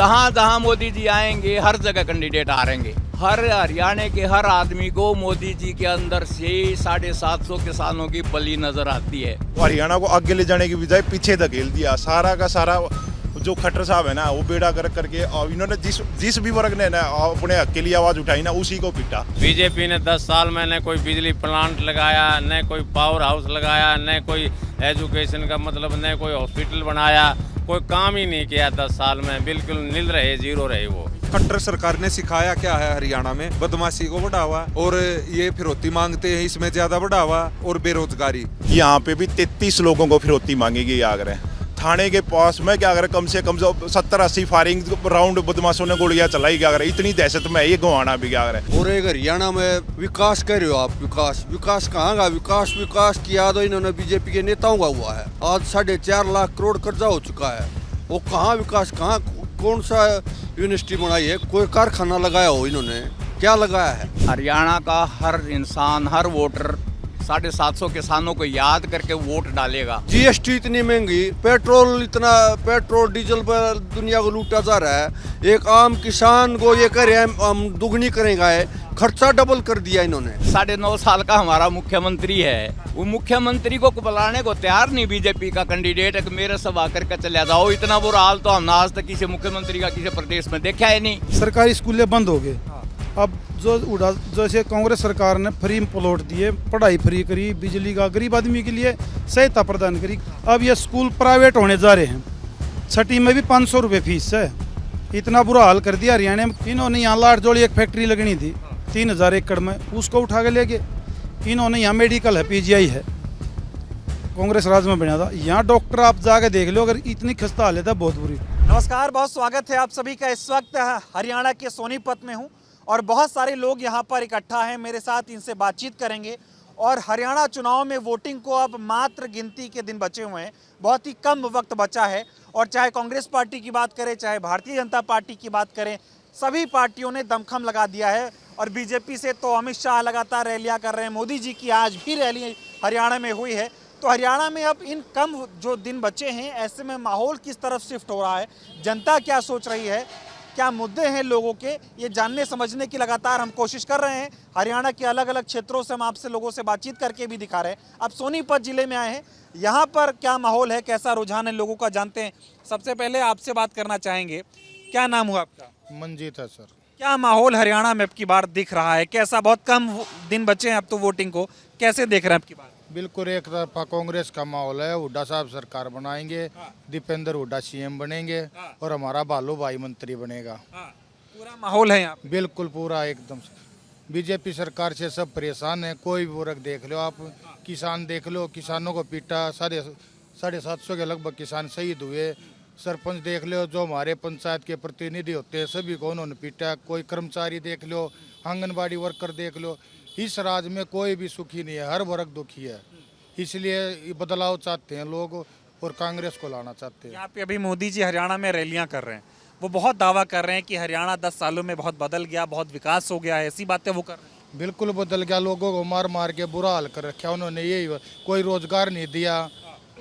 जहाँ जहाँ मोदी जी आएंगे हर जगह कैंडिडेट हारेंगे। हर हरियाणा के हर आदमी को मोदी जी के अंदर से 750 किसानों की बलि नजर आती है। हरियाणा को आगे ले जाने की बजाय पीछे धकेल दिया। सारा का सारा जो खट्टर साहब है ना, वो बेड़ा गर्क करके, और इन्होंने जिस भी वर्ग ने ना अपने हक के लिए आवाज उठाई ना, उसी को पीटा। बीजेपी ने 10 साल में न कोई बिजली प्लांट लगाया, न कोई पावर हाउस लगाया, न कोई एजुकेशन का मतलब न कोई हॉस्पिटल बनाया, कोई काम ही नहीं किया 10 साल में। बिल्कुल नील रहे, जीरो रहे वो। खट्टर सरकार ने सिखाया क्या है हरियाणा में? बदमाशी को बढ़ावा और ये फिरौती मांगते हैं, इसमें ज्यादा बढ़ावा और बेरोजगारी। यहाँ पे भी 33 लोगों को फिरौती मांगेगी आगरा थाने के पास में। क्या अगर कम से कम 70-80 फायरिंग राउंड बदमाशों ने गोलियां चलाई। क्या अगर इतनी दहशत में ये गंवाना भी क्या अगर। और एक हरियाणा में विकास कर रहे हो आप, विकास कहाँ का विकास किया तो इन्होंने बीजेपी के नेताओं का हुआ है। आज 4.5 लाख करोड़ कर्जा हो चुका है। वो कहाँ विकास, कहाँ कौन सा यूनिवर्सिटी बनाई है, कोई कारखाना लगाया हो इन्होंने, क्या लगाया है? हरियाणा का हर इंसान, हर वोटर 750 किसानों को याद करके वोट डालेगा। जीएसटी इतनी महंगी, पेट्रोल डीजल पर दुनिया को लूटा जा रहा है। एक आम किसान को ये करे हम दुगनी करेगा, खर्चा डबल कर दिया इन्होंने। 9.5 साल का हमारा मुख्यमंत्री है, वो मुख्यमंत्री को बुलाने को तैयार नहीं बीजेपी का कैंडिडेट है कि मेरे सब आकर के चले जाओ। इतना बुरा हाल तो हमने आज तक किसी मुख्यमंत्री का किसी प्रदेश में देखा है नहीं। सरकारी स्कूलें बंद हो गए। अब जैसे कांग्रेस सरकार ने फ्री प्लॉट दिए, पढ़ाई फ्री करी, बिजली का गरीब आदमी के लिए सहायता प्रदान करी। अब ये स्कूल प्राइवेट होने जा रहे हैं। छठी में भी 500 रुपये फीस है। इतना बुरा हाल कर दिया हरियाणा में। इन्होंने यहाँ लाटजोड़ी एक फैक्ट्री लगनी थी 3000 एकड़ में, उसको उठा के ले गए। इन्होंने यहाँ मेडिकल है, PGI है, कांग्रेस राज में बना था। यहाँ डॉक्टर आप जाके देख लो, अगर इतनी खस्ता हालत है बहुत बुरी। नमस्कार, बहुत स्वागत है आप सभी का। इस वक्त हरियाणा के सोनीपत में हूँ और बहुत सारे लोग यहाँ पर इकट्ठा हैं मेरे साथ, इनसे बातचीत करेंगे। और हरियाणा चुनाव में वोटिंग को अब मात्र गिनती के दिन बचे हुए हैं, बहुत ही कम वक्त बचा है। और चाहे कांग्रेस पार्टी की बात करें, चाहे भारतीय जनता पार्टी की बात करें, सभी पार्टियों ने दमखम लगा दिया है। और बीजेपी से तो अमित शाह लगातार रैलियाँ कर रहे हैं, मोदी जी की आज भी रैली हरियाणा में हुई है। तो हरियाणा में अब इन कम जो दिन बचे हैं, ऐसे में माहौल किस तरफ शिफ्ट हो रहा है, जनता क्या सोच रही है, क्या मुद्दे हैं लोगों के, ये जानने समझने की लगातार हम कोशिश कर रहे हैं। हरियाणा के अलग अलग क्षेत्रों से हम आपसे लोगों से बातचीत करके भी दिखा रहे हैं। अब सोनीपत जिले में आए हैं, यहाँ पर क्या माहौल है, कैसा रुझान है लोगों का, जानते हैं। सबसे पहले आपसे बात करना चाहेंगे, क्या नाम हुआ आपका? मंजीत है सर। क्या माहौल हरियाणा में अब की बार दिख रहा है, कैसा? बहुत कम दिन बचे हैं अब तो वोटिंग को, कैसे देख रहे हैं अब की बार? बिल्कुल एक तरफा कांग्रेस का माहौल है। हुड्डा साहब सरकार बनाएंगे, दीपेंद्र हुड्डा CM बनेंगे और हमारा बालू भाई मंत्री बनेगा। पूरा माहौल है यहाँ? बिल्कुल पूरा एकदम। बीजेपी सरकार से सब परेशान है। कोई भी वर्ग देख लो आप, किसान देख लो, किसानों को पीटा, 750 के लगभग किसान शहीद हुए। सरपंच देख लो, जो हमारे पंचायत के प्रतिनिधि होते हैं सभी को उन्होंने पीटा। कोई कर्मचारी देख लो, आंगनबाड़ी वर्कर देख लो, इस राज्य में कोई भी सुखी नहीं है, हर वर्ग दुखी है। इसलिए ये बदलाव चाहते हैं लोग और कांग्रेस को लाना चाहते हैं। यहाँ पे अभी मोदी जी हरियाणा में रैलियां कर रहे हैं, वो बहुत दावा कर रहे हैं कि हरियाणा 10 सालों में बहुत बदल गया, बहुत विकास हो गया है, ऐसी बातें वो कर रहे हैं। बिल्कुल बदल गया, लोगों को मार मार के बुरा हाल कर रखा उन्होंने। यही कोई रोजगार नहीं दिया,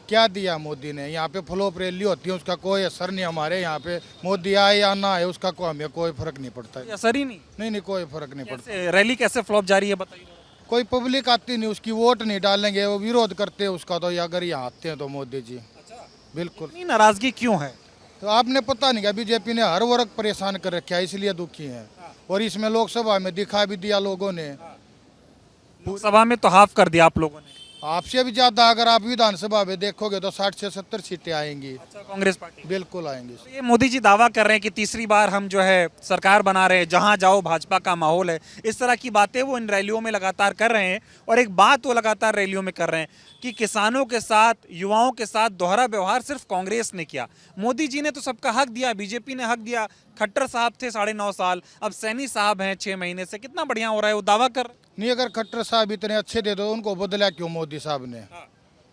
क्या दिया मोदी ने? यहाँ पे फ्लोप रैली होती है, उसका कोई असर नहीं। हमारे यहाँ पे मोदी आए या ना आए, उसका हमें कोई फर्क नहीं पड़ता है। असर ही नहीं? नहीं, कोई फर्क नहीं पड़ता। रैली कैसे फ्लॉप जा रही है बताइए। कोई पब्लिक आती नहीं, उसकी वोट नहीं डालेंगे, वो विरोध करते हैं उसका। तो अगर यहाँ आते हैं तो मोदी जी बिल्कुल। नाराजगी क्यों है? तो आपने पता नहीं क्या, बीजेपी ने हर वर्ग परेशान कर रखा है, इसलिए दुखी है। और इसमें लोकसभा में दिखा भी दिया लोगों ने। लोकसभा में तो हाफ कर दिया आप लोगों ने। आपसे भी ज्यादा अगर आप विधानसभा में देखोगे तो 60 से 70 सीटें आएंगी। अच्छा, कांग्रेस पार्टी बिल्कुल आएंगी। तो ये मोदी जी दावा कर रहे हैं कि तीसरी बार हम जो है सरकार बना रहे हैं, जहां जाओ भाजपा का माहौल है, इस तरह की बातें वो इन रैलियों में लगातार कर रहे हैं। और एक बात वो लगातार रैलियों में कर रहे हैं कि किसानों के साथ, युवाओं के साथ दोहरा व्यवहार सिर्फ कांग्रेस ने किया। मोदी जी ने तो सबका हक दिया, बीजेपी ने हक दिया। खट्टर साहब थे 9.5 साल, अब सैनी साहब हैं 6 महीने से, कितना बढ़िया हो रहा है, वो दावा कर। नहीं, अगर खट्टर साहब इतने अच्छे थे तो उनको बदला क्यों मोदी साहब ने?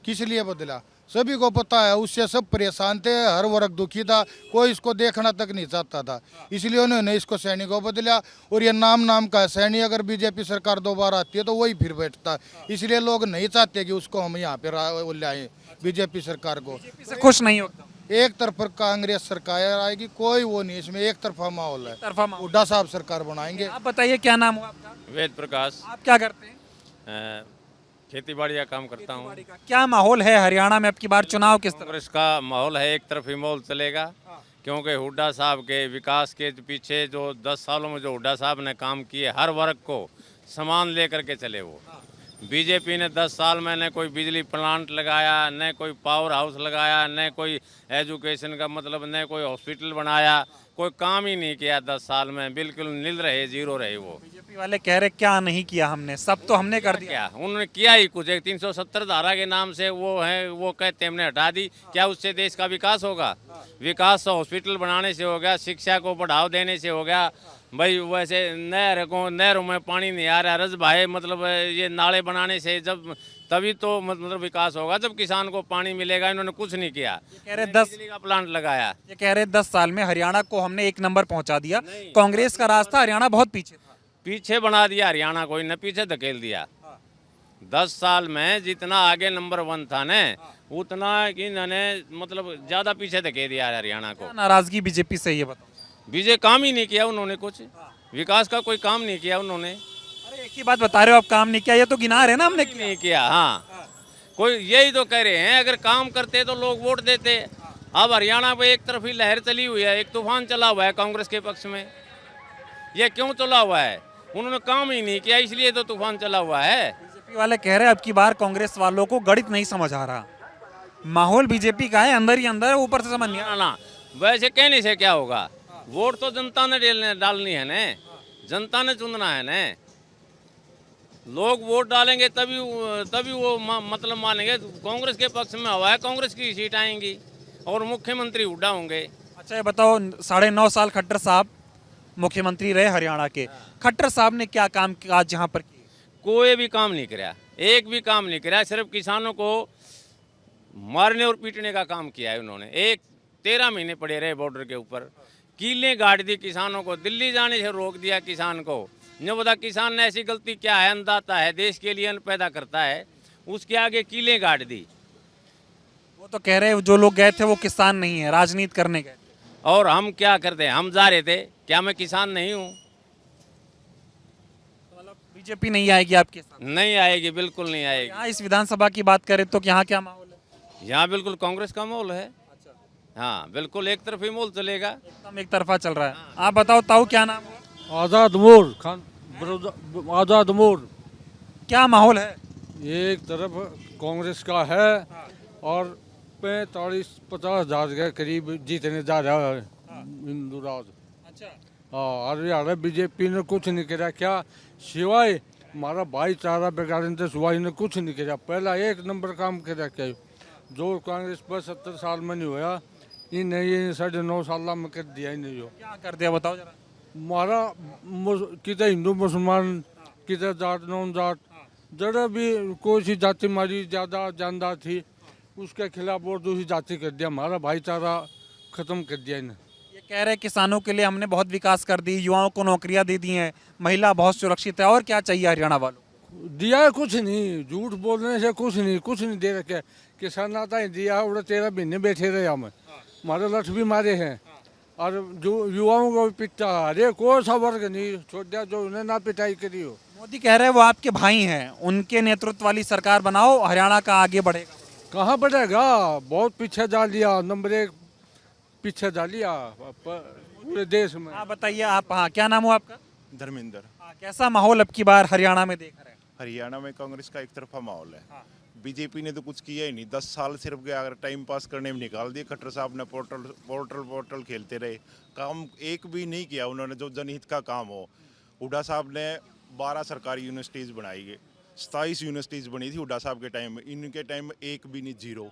किस लिए बदला? सभी को पता है, उससे सब परेशान थे, हर वर्ग दुखी था, कोई इसको देखना तक नहीं चाहता था। इसलिए उन्होंने इसको सैनी को बदला। और ये नाम का सैनी अगर बीजेपी सरकार दोबारा आती है तो वही फिर बैठता। इसलिए लोग नहीं चाहते कि उसको हम यहाँ पे लाएं, बीजेपी सरकार को। बीजेपी से खुश नहीं होता? एक तरफ कांग्रेस सरकार आएगी, कोई वो नहीं, इसमें एक तरफा माहौल है। तरफा माहौल। हुड्डा साहब सरकार बनाएंगे। आप बताइए क्या नाम हुआ आपका? वेद प्रकाश, आप क्या करते हैं? खेती बाड़ी का काम करता हूँ। क्या माहौल है हरियाणा में अब की बार चुनाव किस तरह? कांग्रेस का माहौल है, एक तरफ ही माहौल चलेगा, क्योंकि हुड्डा साहब के विकास के पीछे जो 10 सालों में जो हुड्डा साहब ने काम किए, हर वर्ग को समान लेकर के चले वो। बीजेपी ने 10 साल में न कोई बिजली प्लांट लगाया, न कोई पावर हाउस लगाया, न कोई एजुकेशन का मतलब न कोई हॉस्पिटल बनाया, कोई काम ही नहीं किया 10 साल में, बिल्कुल नील रहे, जीरो रहे वो। बीजेपी वाले कह रहे क्या नहीं किया हमने, सब तो हमने कर दिया। क्या उन्होंने किया ही कुछ, एक 370 धारा के नाम से वो है, वो कहते हमने हटा दी, क्या उससे देश का विकास होगा? विकास तो हॉस्पिटल बनाने से हो गया, शिक्षा को बढ़ावा देने से हो गया। भाई वैसे नहरों में पानी नहीं आ रहा, रज भाई मतलब ये नाले बनाने से जब तभी तो मतलब विकास होगा, जब किसान को पानी मिलेगा। इन्होंने कुछ नहीं किया। कह रहे 10 बिजली का प्लांट लगाया, ये कह रहे 10 साल में हरियाणा को हमने 1 नंबर पहुंचा दिया। कांग्रेस का रास्ता हरियाणा बहुत पीछे था। पीछे बना दिया हरियाणा को, इन्हें पीछे धकेल दिया। 10 साल में जितना आगे नंबर 1 था न, उतना इन्होंने मतलब ज्यादा पीछे धकेल दिया हरियाणा को। नाराजगी बीजेपी से, ये बताओ। बीजे काम ही नहीं किया उन्होंने, कुछ विकास का कोई काम नहीं किया उन्होंने। अरे एक ही बात बता रहे हो आप, काम नहीं किया, ये तो गिना रहे ना हमने किया। नहीं किया, हाँ, कोई यही तो कह रहे हैं, अगर काम करते तो लोग वोट देते। अब हरियाणा पे एक तरफ ही लहर चली हुई है, एक तूफान चला हुआ है कांग्रेस के पक्ष में। ये क्यों चला हुआ है? उन्होंने काम ही नहीं किया, इसलिए तो तूफान चला हुआ है। बीजेपी वाले कह रहे हैं अब की बार कांग्रेस वालों को गणित नहीं समझ आ रहा, माहौल बीजेपी का है अंदर ही अंदर है, ऊपर से समझ नहीं आ रहा। ना वैसे कहने से क्या होगा? वोट तो जनता ने डालनी है न, जनता ने चुनना है न। लोग वोट डालेंगे तभी वो मतलब मानेंगे। कांग्रेस के पक्ष में हवा है, कांग्रेस की सीट आएंगी और मुख्यमंत्री हुड्डा होंगे। अच्छा ये बताओ, 9.5 साल खट्टर साहब मुख्यमंत्री रहे हरियाणा के, खट्टर साहब ने क्या काम किया जहाँ पर? कोई भी काम नहीं कराया, एक भी काम नहीं कराया, सिर्फ किसानों को मारने और पीटने का काम किया है उन्होंने। 13 महीने पड़े रहे बॉर्डर के ऊपर, कीलें गाड़ दी किसानों को, दिल्ली जाने से रोक दिया किसान को। जो बता किसान ने ऐसी गलती क्या है? अन्नदाता है, देश के लिए अन्न पैदा करता है, उसके आगे कीलें गाड़ दी। वो तो कह रहे जो लोग गए थे वो किसान नहीं है, राजनीति करने गए। और हम क्या करते हैं? हम जा रहे थे, क्या मैं किसान नहीं हूँ? मतलब बीजेपी नहीं आएगी आपके साथ? नहीं आएगी, बिल्कुल नहीं आएगी। यहाँ इस विधानसभा की बात करें तो यहाँ क्या माहौल है? यहाँ बिल्कुल कांग्रेस का माहौल है। हाँ बिल्कुल एक तरफ ही माहौल चलेगा, एकदम एक तरफा चल रहा है। आप बताओ ताऊ, क्या नाम हुआ? आज़ाद मोर खान, आज़ाद मोर। क्या माहौल है? एक तरफ कांग्रेस का है और 45-50 हज़ार के करीब जीतने जा रहा है हिंदू राज। अच्छा, हाँ, हरियाणा बीजेपी ने कुछ नहीं किया, क्या सिवाय हमारा भाईचारा बिगाड़ने से सिवाय ने कुछ नहीं किया। पहला 1 नंबर काम किया क्या जो कांग्रेस पर 70 साल में नहीं हुआ, इन्हें ये 9.5 साल में कर दिया। इन्हें जो क्या कर दिया बताओ जरा। हमारा किधर हिंदू मुसलमान, किधर जाट नॉन जाट, जरा भी कोई सी जाति हमारी ज़्यादा जानदार थी उसके खिलाफ और दूसरी जाति कर दिया, हमारा भाईचारा खत्म कर दिया इन्हें। ये कह रहे किसानों के लिए हमने बहुत विकास कर दी, युवाओं को नौकरियां दे दी हैं, महिला बहुत सुरक्षित है, और क्या चाहिए हरियाणा वालों को? दिया है कुछ नहीं, झूठ बोलने से कुछ नहीं दे रखे। किसान आता है दिया, उड़े 13 महीने बैठे रहे हम, हमारे लठ भी मारे हैं और जो युवाओं को भी पिटा, अरे कोई सा वर्ग नहीं छोड़ दिया जो उन्हें ना पिटाई करी हो। मोदी कह रहे हैं वो आपके भाई हैं, उनके नेतृत्व वाली सरकार बनाओ, हरियाणा का आगे बढ़ेगा। कहाँ बढ़ेगा? बहुत पीछे जा लिया, नंबर 1 पीछे जा लिया पूरे देश में। हाँ बताइए आप, हाँ क्या नाम हुआ आपका? धर्मेंद्र। हाँ, कैसा माहौल अब की बार हरियाणा में देख रहे हैं? हरियाणा में कांग्रेस का एक तरफा माहौल है। बीजेपी ने तो कुछ किया ही नहीं, 10 साल सिर्फ अगर टाइम पास करने में निकाल दिए। खट्टर साहब ने पोर्टल खेलते रहे, काम एक भी नहीं किया उन्होंने जो जनहित का काम हो। हुड्डा साहब ने 12 सरकारी यूनिवर्सिटीज़ बनाई गई, 27 यूनिवर्सिटीज़ बनी थी हुड्डा साहब के टाइम में, इनके टाइम में एक भी नहीं, 0।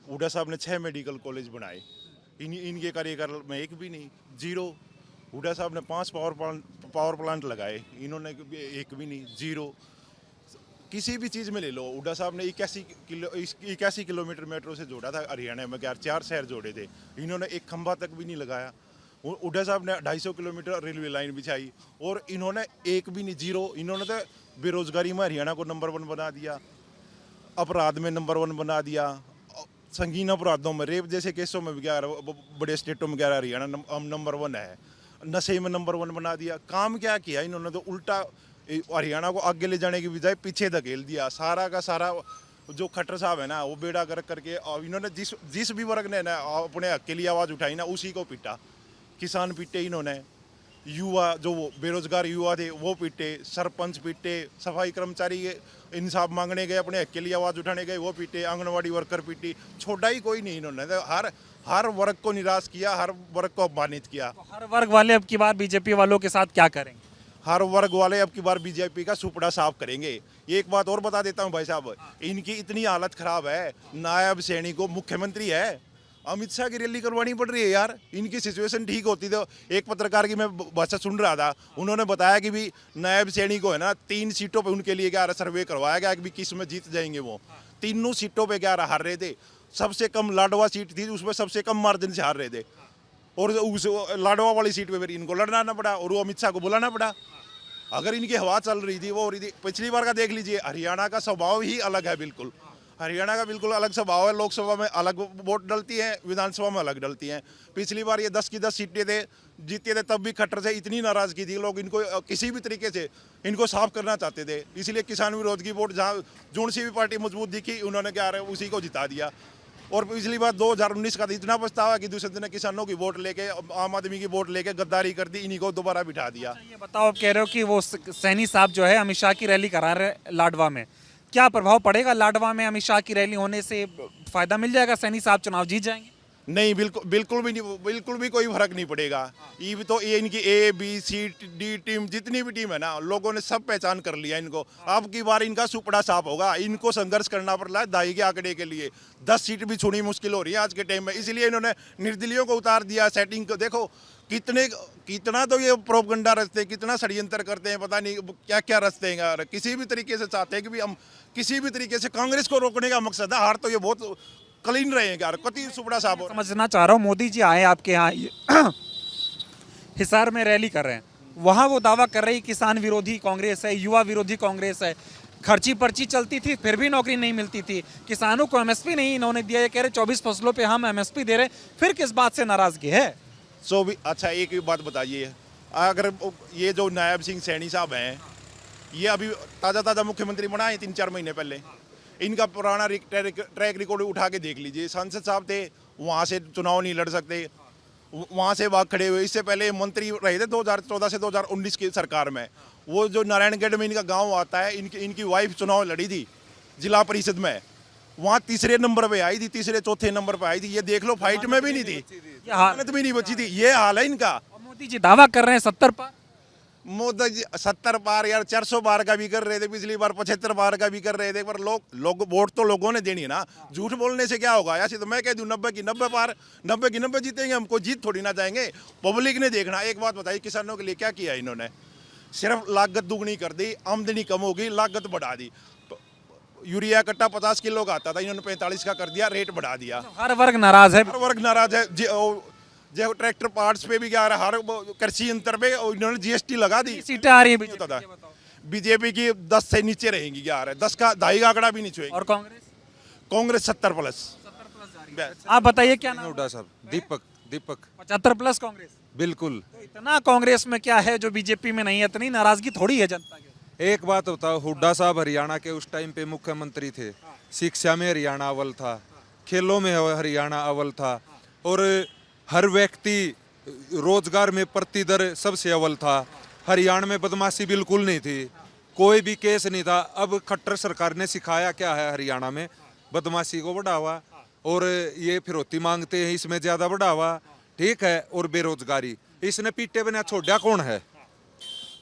हुड्डा साहब ने 6 मेडिकल कॉलेज बनाए, इनके कार्यकाल में एक भी नहीं, 0। हुड्डा साहब ने 5 पावर प्लांट लगाए, इन्होंने एक भी नहीं, 0। किसी भी चीज़ में ले लो, हुड्डा साहब ने 81 किलोमीटर मेट्रो से जोड़ा था हरियाणा में, 4 शहर जोड़े थे, इन्होंने एक खंभा तक भी नहीं लगाया। हुड्डा साहब ने 250 किलोमीटर रेलवे लाइन बिछाई और इन्होंने एक भी नहीं, 0। इन्होंने तो बेरोजगारी में हरियाणा को नंबर 1 बना दिया, अपराध में नंबर 1 बना दिया, संगीन अपराधों में रेप जैसे केसों में भी क्या बड़े स्टेटों में क्या हरियाणा नंबर 1 है। नशे में नंबर 1 बना दिया। काम क्या किया इन्होंने, तो उल्टा हरियाणा को आगे ले जाने की बजाय पीछे धकेल दिया। सारा का सारा जो खट्टर साहब है ना, वो बेड़ा गर्क करके, और इन्होंने जिस भी वर्ग ने ना अपने हक के लिए आवाज़ उठाई ना, उसी को पीटा। किसान पीटे इन्होंने, युवा जो बेरोजगार युवा थे वो पीटे, सरपंच पीटे, सफाई कर्मचारी इंसाफ मांगने गए, अपने हक के लिए आवाज़ उठाने गए वो पीटे, आंगनवाड़ी वर्कर पीटी, छोड़ा ही कोई नहीं इन्होंने। तो हर वर्ग को निराश किया, हर वर्ग को अपमानित किया। तो हर वर्ग वाले अब की बार बीजेपी वालों के साथ क्या करेंगे? हर वर्ग वाले अब की बार बीजेपी का सुपड़ा साफ करेंगे। एक बात और बता देता हूं भाई साहब, इनकी इतनी हालत खराब है, नायब सैनी को मुख्यमंत्री है, अमित शाह की रैली करवानी पड़ रही है यार। इनकी सिचुएशन ठीक होती तो एक पत्रकार की मैं भाषा सुन रहा था, उन्होंने बताया कि भी नायब सैनी को है ना 3 सीटों पे उनके लिए क्या सर्वे करवाया गया कि किस में जीत जाएंगे। वो तीनों सीटों पे क्या हार रहे थे। सबसे कम लाडवा सीट थी, उसमें सबसे कम मार्जिन से हार रहे थे, और उस लाडवा वाली सीट पे फिर इनको लड़ना पड़ा और वो अमित शाह को बुलाना पड़ा। अगर इनकी हवा चल रही थी वो हो रही थी। पिछली बार का देख लीजिए, हरियाणा का स्वभाव ही अलग है, बिल्कुल हरियाणा का बिल्कुल अलग स्वभाव है। लोकसभा में अलग वोट डलती है, विधानसभा में अलग डलती हैं। पिछली बार ये 10 की 10 सीटें थे, जीते थे, तब भी खट्टर से इतनी नाराजगी थी, लोग इनको किसी भी तरीके से इनको साफ करना चाहते थे। इसलिए किसान विरोध की वोट जहाँ जोन सी भी पार्टी मजबूत दिखी, उन्होंने क्या रहे उसी को जिता दिया। और पिछली बार 2019 का इतना पछतावा कि दूसरे दिन किसानों की वोट लेके, आम आदमी की वोट लेके गद्दारी कर दी, इन्हीं को दोबारा बिठा दिया। ये बताओ, आप कह रहे हो कि वो सैनी साहब जो है अमित शाह की रैली करा रहे लाडवा में, क्या प्रभाव पड़ेगा? लाडवा में अमित शाह की रैली होने से फायदा मिल जाएगा? सैनी साहब चुनाव जीत जाएंगे? नहीं, बिल्कुल भी कोई फर्क नहीं पड़ेगा। ये भी तो ये इनकी A B C D team, जितनी भी टीम है ना, लोगों ने सब पहचान कर लिया इनको। अब की बार इनका सुपड़ा साफ होगा। इनको संघर्ष करना पड़ रहा है दाई के आंकड़े के लिए। 10 सीट भी छूनी मुश्किल हो रही है आज के टाइम में, इसलिए इन्होंने निर्दलीयों को उतार दिया। सेटिंग को देखो, कितना तो ये प्रोपगंडा रचते हैं, कितना षड्यंत्र करते हैं, पता नहीं क्या क्या रचते हैं यार। किसी भी तरीके से चाहते हैं कि भी हम किसी भी तरीके से कांग्रेस को रोकने का मकसद है। हार तो ये बहुत क्लीन रहे हैं यार, कति सुपड़ा साहब। समझना चाह रहा हूँ, मोदी जी आए आपके यहाँ हिसार में रैली कर रहे हैं, वहाँ वो दावा कर रही किसान विरोधी कांग्रेस है, युवा विरोधी कांग्रेस है। खर्ची पर्ची चलती थी फिर भी नौकरी नहीं मिलती थी, किसानों को MSP नहीं इन्होंने दिया। ये कह रहे 24 फसलों पे हम MSP दे रहे, फिर किस बात से नाराजगी है? अच्छा, एक बात बताइए, अगर ये जो नायब सिंह सैनी साहब हैं, ये अभी ताज़ा मुख्यमंत्री बनाए 3-4 महीने पहले, इनका पुराना ट्रैक रिकॉर्ड उठा के देख लीजिए। सांसद साहब थे, वहाँ से चुनाव नहीं लड़ सकते, वहाँ से भाग खड़े हुए। इससे पहले मंत्री रहे थे 2014 से 2019 की सरकार में। वो जो नारायणगढ़ में इनका गांव आता है, इनकी वाइफ चुनाव लड़ी थी जिला परिषद में, वहाँ तीसरे नंबर पे आई थी, तीसरे चौथे नंबर पे आई थी। ये देख लो, फाइट में भी नहीं थी, हालत भी नहीं बची थी। ये हाल है इनका। मोदी जी दावा कर रहे हैं 70 पार। मोदी जी 70 पार यार, 400 पार का भी कर रहे थे, पिछली बार 75 पार का भी कर रहे थे। पर लोग वोट तो लोगों ने देनी है ना। झूठ बोलने से क्या होगा? ऐसे तो मैं कह दूं 90 की 90 पार, 90 की 90 जीतेंगे, हमको जीत थोड़ी ना जाएंगे। पब्लिक ने देखना। एक बात बताइए, किसानों के लिए क्या किया इन्होंने? सिर्फ लागत दुगनी कर दी, आमदनी कम होगी, लागत बढ़ा दी। यूरिया कट्टा 50 किलो का आता था, इन्होंने 45 का कर दिया, रेट बढ़ा दिया। हर वर्ग नाराज है, हर वर्ग नाराज है। जो ट्रैक्टर पार्ट्स पे भी क्या रहा, हर कृषि यंत्र पे इन्होंने GST लगा दी। सीटें आ रही है बीजेपी की 10 से नीचे रहेंगी क्या? 10 का 2.5 का आंकड़ा भी नहीं छुएगी। और कांग्रेस 70 प्लस। आप बताइए क्या नाम? हुड्डा साहब, दीपक 75 प्लस कांग्रेस। बिल्कुल। तो इतना कांग्रेस में क्या है जो बीजेपी में नहीं है? इतनी नाराजगी थोड़ी है जनता की। एक बात बताओ, हुड्डा साहब हरियाणा के उस टाइम पे मुख्यमंत्री थे, शिक्षा में हरियाणा अव्वल था, खेलों में हरियाणा अव्वल था, और हर व्यक्ति रोजगार में प्रतिदर सबसे अव्वल था। हरियाणा में बदमाशी बिल्कुल नहीं थी, कोई भी केस नहीं था। अब खट्टर सरकार ने सिखाया क्या है हरियाणा में? बदमाशी को बढ़ावा, और ये फिरौती मांगते हैं, इसमें ज्यादा बढ़ावा, ठीक है। और बेरोजगारी, इसने पीटे बिना छोड़ा कौन है?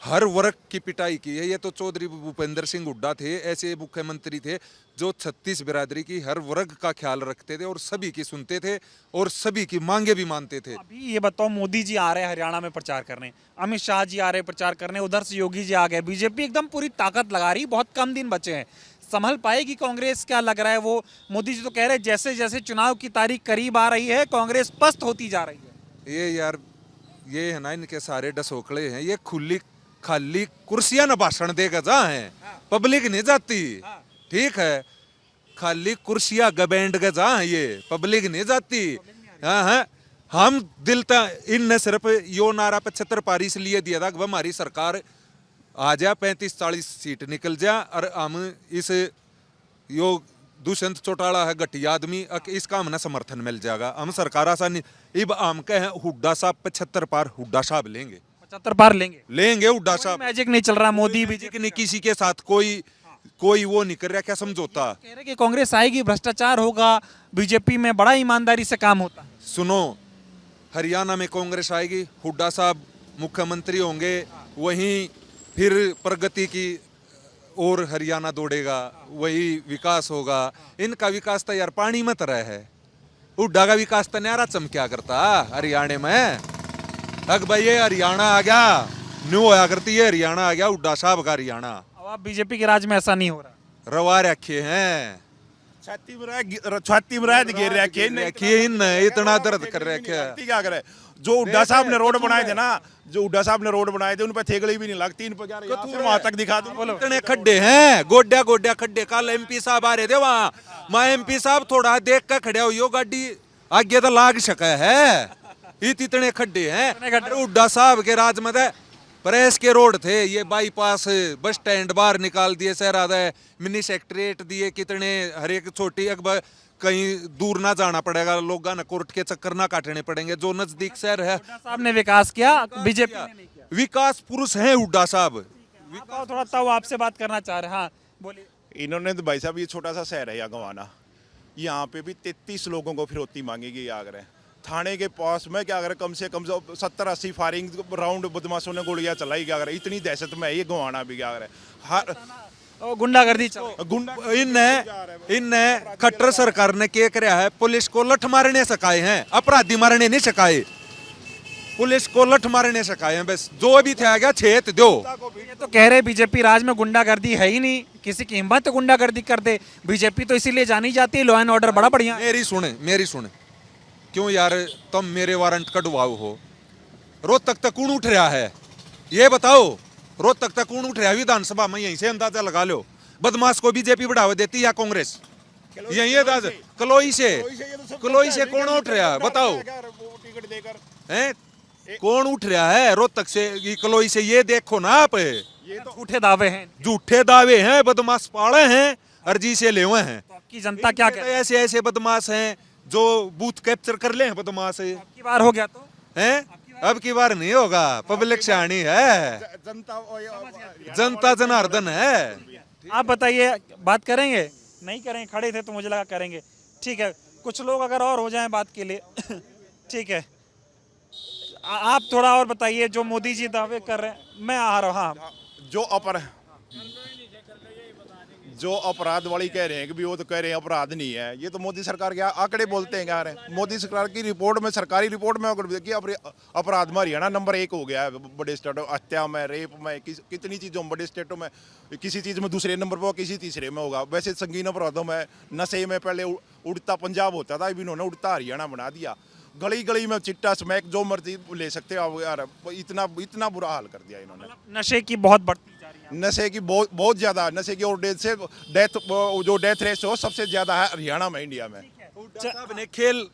हर वर्ग की पिटाई की है। ये तो चौधरी भूपेंद्र सिंह हुड्डा थे, ऐसे मुख्यमंत्री थे जो 36 बिरादरी की हर वर्ग का ख्याल रखते थे और सभी की सुनते थे और सभी की मांगे भी मानते थे। अभी ये बताओ, मोदी जी आ रहे हैं हरियाणा में प्रचार करने, अमित शाह जी आ रहे हैं प्रचार करने, उधर से योगी जी आ गए, बीजेपी एकदम पूरी ताकत लगा रही, बहुत कम दिन बचे हैं, संभल पाएगी कांग्रेस? क्या लग रहा है? वो मोदी जी तो कह रहे हैं जैसे जैसे चुनाव की तारीख करीब आ रही है कांग्रेस पस्त होती जा रही है। ये यार, ये है ना, इनके सारे डसोकड़े हैं। ये खुली खाली कुर्सियां न भाषण देगा जहाँ है, पब्लिक नहीं जाती, ठीक है। खाली कुर्सियां गबैंड गजा ये पब्लिक नहीं जाती। हाँ हाँ, हम दिल इन ने सिर्फ यो नारा 75 पारी इसलिए दिया था कि हमारी सरकार आ जा 35-40 सीट निकल जा, और हम इस यो दुष्यंत चौटाला है घटिया आदमी, इसका हमने समर्थन मिल जाएगा, हम सरकार आसानी। अब हम कहे हुड्डा साहब 75 पार हुड्डा साहब लेंगे, 75 पार लेंगे हुड्डा साहब। मैजिक नहीं चल रहा, मोदी बीजेपी ने किसी के साथ कोई वो नहीं कर रहा, क्या समझौता। कह रहे कि कांग्रेस आएगी, भ्रष्टाचार होगा, बीजेपी में बड़ा ईमानदारी से काम होता। सुनो, हरियाणा में कांग्रेस आएगी, हुड्डा साहब मुख्यमंत्री होंगे, वहीं फिर प्रगति की और हरियाणा दौड़ेगा, वही विकास होगा। इनका विकास तो यार पानी में तरह है, हुड्डा का विकास तो न्यारा चमक्या करता हरियाणा में। अग भाई ये हरियाणा आ गया, न्यू होया करती है, हरियाणा आ गया हुड्डा साहब का हरियाणा। अब आप बीजेपी के राज में ऐसा नहीं हो रहा, रवा रखे हैं, छाती में रात गिर रखे, इतना दर्द कर रखे। क्या करे, जो हुड्डा साहब ने रोड बनाए थे ना, जो हुड्डा साहब ने रोड बनाए थे उन पे थेगड़ी भी नहीं लगती, इन पर वहां तक दिखा दूं। इतने खड्डे हैं, गोड्या खड्डे। कल एमपी साहब आ रहे थे वहाँ, मैं एमपी साहब थोड़ा देख कर खड़े हो, यो गाड़ी आगे तो लाग सका है, इतने खड्डे हैं। हुड्डा साहब के राज में प्रेस के रोड थे, ये बाईपास बस स्टैंड बाहर निकाल दिए, शहरा मिनी सेक्रेटरीट दिए, कितने हर एक छोटी कहीं दूर ना जाना पड़ेगा, लोगों ने कोर्ट के चक्कर ना काटने पड़ेंगे, जो नजदीक शहर है। साहब ने विकास किया, बीजेपी ने नहीं किया। विकास पुरुष है हुड्डा साहब। थोड़ा ताऊ आपसे बात करना चाह रहे हैं, हाँ बोलिए। इन्होंने तो भाई साहब, ये छोटा सा शहर है यहाँ गवाना, यहाँ पे भी 33 लोगों को फिरौती मांगेगी आगरा थाने के पास में, क्या करे, कम से कम 70-80 फायरिंग राउंड बदमाशों ने गोलियां चलाई, क्या करे, इतनी दहशत में है ये गवाना भी, क्या करे, हर गुंडागर्दी इनने खट्टर सरकार ने क्या कराया है, पुलिस को लठ मारने सकाए हैं, अपराधी मारने नहीं सकाए, पुलिस को लठ मारने सकाए हैं, बस जो भी थे गया छेत दो। ये तो कह रहे बीजेपी राज में गुंडागर्दी है ही नहीं, किसी की हिम्मत तो गुंडागर्दी कर दे, बीजेपी तो इसीलिए जानी जाती है, लॉ एंड ऑर्डर बड़ा बढ़िया। मेरी सुने, क्यों यार तुम मेरे वारंट कटवाओ हो। रोहतक तक कौन उठ रहा है ये बताओ, रोहतक तक कौन उठ रहा है विधानसभा में, यहीं से अंदाजा लगा लो। बदमाश को बीजेपी बढ़ावा देती या कांग्रेस, यही अंदाजा। कलोई से कौन उठ रहा है बताओ, हैं कौन उठ रहा है रोहतक से, कलोई से, ये देखो ना आप, ये तो झूठे दावे हैं, बदमाश पाले हैं, अर्जी से ले हुए हैं। तो आपकी जनता क्या कहती है? ऐसे बदमाश हैं जो बूथ कैप्चर कर ले, बदमाश है। आपकी बार हो गया तो हैं, अब की बार नहीं होगा, पब्लिक शानी है, जनता जनार्दन है। आप बताइए, बात करेंगे? नहीं करेंगे, खड़े थे तो मुझे लगा करेंगे। ठीक है, कुछ लोग अगर और हो जाएं बात के लिए ठीक है, आप थोड़ा और बताइए, जो मोदी जी दावे कर रहे हैं। मैं आ रहा हूँ। हाँ, जो अपराध वाली कह रहे हैं कि भी वो तो कह रहे हैं अपराध नहीं है, ये तो मोदी सरकार के आंकड़े बोलते हैं। क्या रहे मोदी सरकार की रिपोर्ट में, सरकारी रिपोर्ट में देखिए, अपराध में हरियाणा नंबर 1 हो गया है बड़े स्टेटों, हत्या में, रेप में, कितनी चीज़ों में बड़े स्टेटों में, किसी चीज़ में दूसरे नंबर पर, किसी तीसरे में होगा। वैसे संगीन अपराधों में, नशे में पहले उड़ता पंजाब होता था, अभी इन्होंने उड़ता हरियाणा बना दिया। गली गली में चिट्टा स्मैक जो मर्जी ले सकते हो यार, इतना बुरा हाल कर दिया इन्होंने। नशे की बहुत बढ़ती जा रही है, नशे की बहुत ज्यादा, नशे की और डेथ रेट हो सबसे ज्यादा है हरियाणा में, इंडिया में। साहब ने खेल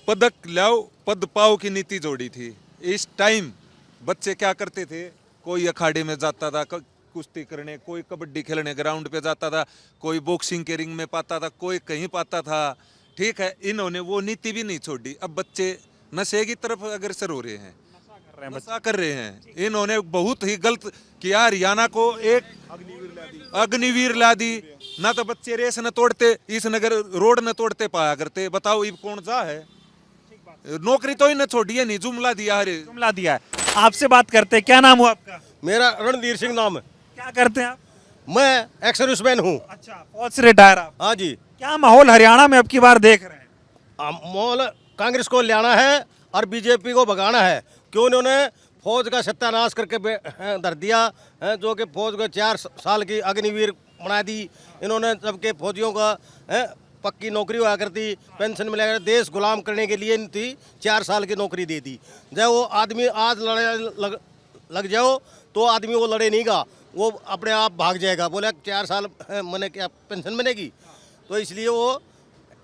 पदक लाओ पद पाओ की नीति जोड़ी थी। इस टाइम बच्चे क्या करते थे, कोई अखाड़े में जाता था कुश्ती करने, कोई कबड्डी खेलने ग्राउंड पे जाता था, कोई बॉक्सिंग के रिंग में पाता था, कोई कहीं पाता था। ठीक है, इन्होंने वो नीति भी नहीं छोड़ी। अब बच्चे नशे की तरफ अग्रसर हो रहे हैं, नशा कर रहे हैं। इन्होंने बहुत ही गलत किया, हरियाणा को एक अग्निवीर ला दी। ना तो बच्चे रेस न तोड़ते, इस नगर रोड न तोड़ते पाया करते। बताओ ये कौन जा है, नौकरी तो इन्हें छोड़ी है नहीं, जुमला दिया है, जुमला दिया है। आपसे बात करते, क्या नाम हुआ आपका? मेरा रणधीर सिंह नाम है। क्या करते हैं आप? मैं एक्स सर्विसमैन हूँ। अच्छा, फौज से रिटायर आप? हाँ जी। क्या माहौल हरियाणा में अब की बार देख रहे हैं? माहौल कांग्रेस को लाना है और बीजेपी को भगाना है। क्यों इन्होंने फौज का सत्यानाश करके धर दिया है, जो कि फौज को 4 साल की अग्निवीर बना दी इन्होंने। सबके फौजियों का पक्की नौकरी हुआ करती, पेंशन मिलेगा, देश गुलाम करने के लिए थी, 4 साल की नौकरी दे दी। जब वो आदमी आज लड़े लग जाओ तो आदमी वो लड़े नहीं गा, वो अपने आप भाग जाएगा। बोले 4 साल मैंने क्या पेंशन मिलेगी, तो इसलिए वो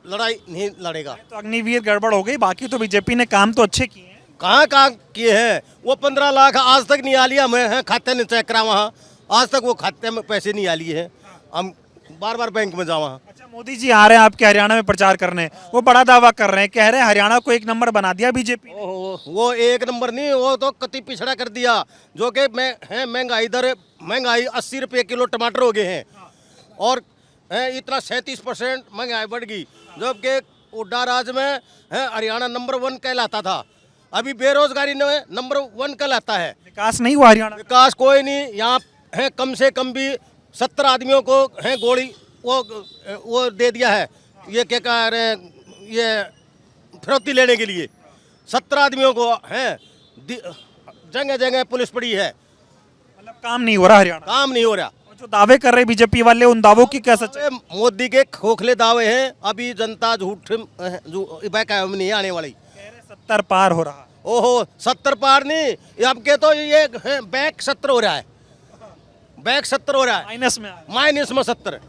लड़ाई नहीं लड़ेगा। तो अग्निवीर गड़बड़ हो गई, बाकी तो बीजेपी ने काम तो अच्छे किए हैं। कहाँ काम किए हैं? वो 15 लाख आज तक नहीं आ लिया, मैं है खाते नहीं चेक करा वहाँ, आज तक वो खाते में पैसे नहीं आ लिए हैं। हम बार बार बैंक में जाओ वहाँ। अच्छा, मोदी जी आ रहे हैं आपके हरियाणा में प्रचार करने, वो बड़ा दावा कर रहे हैं, कह रहे हैं हरियाणा को 1 नंबर बना दिया बीजेपी। वो 1 नंबर नहीं, वो तो कति पिछड़ा कर दिया। जो कि महंगाई 80 रुपये किलो टमाटर हो गए हैं, और इतना 37% महंगाई बढ़ गई। जबकि हुड्डा राज में हरियाणा नंबर 1 कहलाता था, अभी बेरोजगारी नंबर 1 कहलाता है। विकास नहीं हुआ हरियाणा, विकास कोई नहीं। यहाँ है कम से कम भी 70 आदमियों को है गोली वो दे दिया है, ये क्या कह रहे हैं, ये फिरौती लेने के लिए 70 आदमियों को है जगह जगह पुलिस पड़ी है। मतलब काम नहीं हो रहा हरियाणा, काम नहीं हो रहा। जो दावे कर रहे बीजेपी वाले, उन दावों की क्या सच्चाई? मोदी के खोखले दावे हैं, अभी जनता झूठ में नहीं आने वाली। 70 पार हो रहा। ओहो, 70 पार नहीं, अब के तो ये बैक 70 हो रहा है, बैक 70 हो रहा है, माइनस में 70।